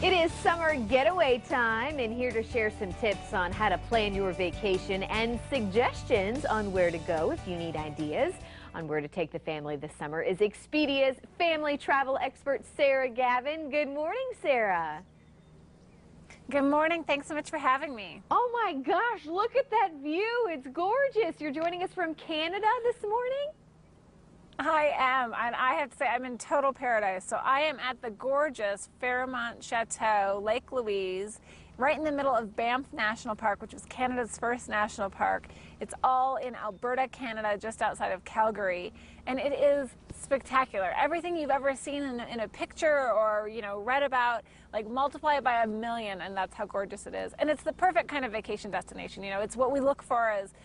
It is summer getaway time, and here to share some tips on how to plan your vacation and suggestions on where to go if you need ideas on where to take the family this summer is Expedia's family travel expert, Sarah Gavin. Good morning, Sarah. Good morning. Thanks so much for having me. Oh my gosh, look at that view. It's gorgeous. You're joining us from Canada this morning? I am, and I have to say I'm in total paradise. So I am at the gorgeous Fairmont Chateau, Lake Louise, right in the middle of Banff National Park, which is Canada's first national park. It's all in Alberta, Canada, just outside of Calgary, and it is spectacular. Everything you've ever seen in a picture or, read about, like multiply it by 1,000,000, and that's how gorgeous it is. And it's the perfect kind of vacation destination. It's what we look for as,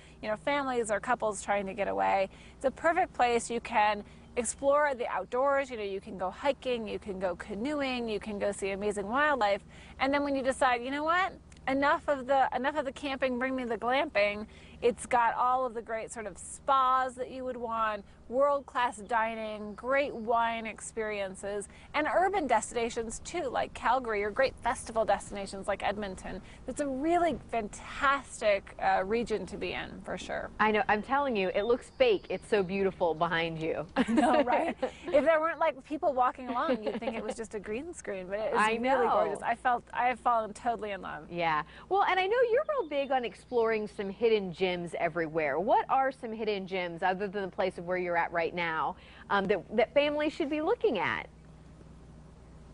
families or couples trying to get away. It's a perfect place. You can explore the outdoors. You can go hiking, you can go canoeing, you can go see amazing wildlife. And then when you decide, you know what, enough of the camping, bring me the glamping, it's got all of the great sort of spas that you would want, world-class dining, great wine experiences, and urban destinations too, like Calgary, or great festival destinations like Edmonton. It's a really fantastic region to be in, for sure. I know, I'm telling you, it looks fake. It's so beautiful behind you. I know, right? If there weren't like people walking along, you'd think it was just a green screen, but it is really gorgeous. I have fallen totally in love. Yeah. Well, and I know you're real big on exploring some hidden gems everywhere. What are some hidden gems, other than the place of where you're at right now, that families should be looking at?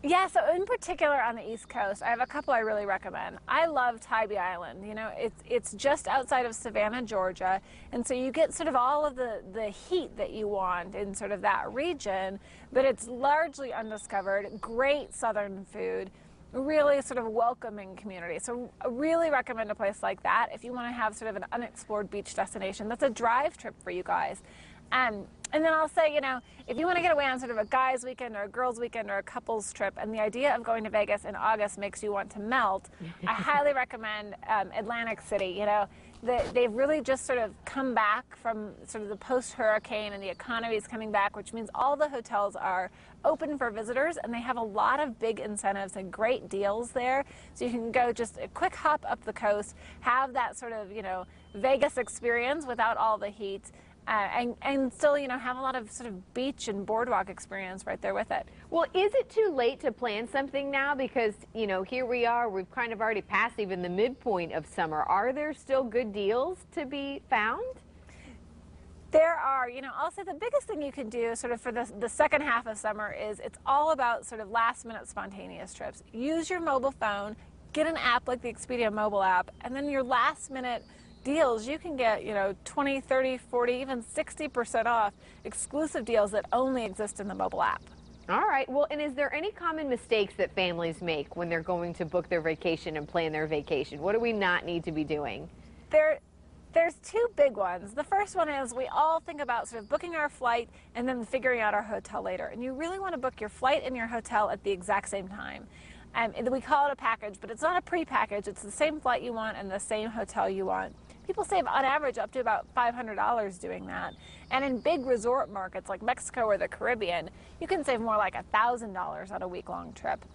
Yeah, so in particular on the East Coast, I have a couple I really recommend. I love Tybee Island. It's just outside of Savannah, Georgia, and so you get sort of all of the heat that you want in sort of that region, but it's largely undiscovered, great southern food, really sort of welcoming community. So I really recommend a place like that if you want to have sort of an unexplored beach destination. That's a drive trip for you guys. And then I'll say, if you want to get away on sort of a guy's weekend or a girl's weekend or a couple's trip, and the idea of going to Vegas in August makes you want to melt, I highly recommend Atlantic City. They've really just sort of come back from sort of the post-hurricane, and the economy is coming back, which means all the hotels are open for visitors, and they have a lot of big incentives and great deals there. So you can go just a quick hop up the coast, have that sort of, Vegas experience without all the heat, and still, have a lot of sort of beach and boardwalk experience right there with it. Well, is it too late to plan something now? Because, here we are, we've kind of already passed even the midpoint of summer. Are there still good deals to be found? There are. I'll say the biggest thing you can do sort of for the second half of summer is it's all about sort of last-minute spontaneous trips. Use your mobile phone, get an app like the Expedia mobile app, and then your last-minute deals, you can get, 20, 30, 40, even 60% off exclusive deals that only exist in the mobile app. All right. Well, and is there any common mistakes that families make when they're going to book their vacation and plan their vacation? What do we not need to be doing? There's two big ones. The first one is we all think about sort of booking our flight and then figuring out our hotel later. And you really want to book your flight and your hotel at the exact same time. We call it a package, but it's not a pre-package. It's the same flight you want and the same hotel you want. People save on average up to about $500 doing that. And in big resort markets like Mexico or the Caribbean, you can save more like $1,000 on a week-long trip.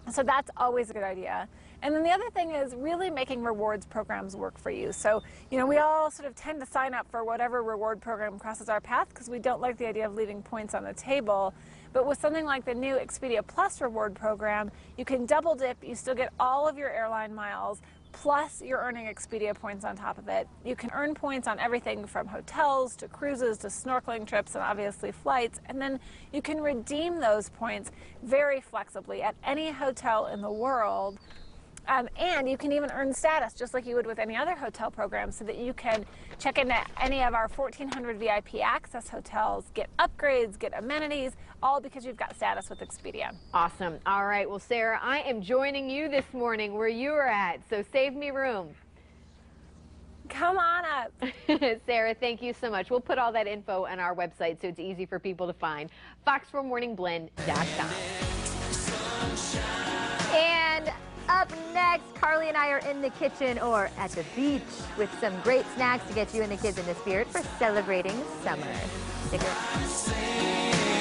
So that's always a good idea. And then the other thing is really making rewards programs work for you. So, we all sort of tend to sign up for whatever reward program crosses our path because we don't like the idea of leaving points on the table. But with something like the new Expedia Plus reward program, you can double dip, you still get all of your airline miles, plus you're earning Expedia points on top of it. You can earn points on everything from hotels to cruises to snorkeling trips and obviously flights, and then you can redeem those points very flexibly at any hotel in the world. And you can even earn status just like you would with any other hotel program, so that you can check into any of our 1,400 VIP access hotels, get upgrades, get amenities, all because you've got status with Expedia. Awesome. All right. Well, Sarah, I am joining you this morning where you are at, so save me room. Come on up. Sarah, thank you so much. We'll put all that info on our website so it's easy for people to find. fox4morningblend.com. And up next, Carly and I are in the kitchen or at the beach with some great snacks to get you and the kids in the spirit for celebrating summer. Stick around.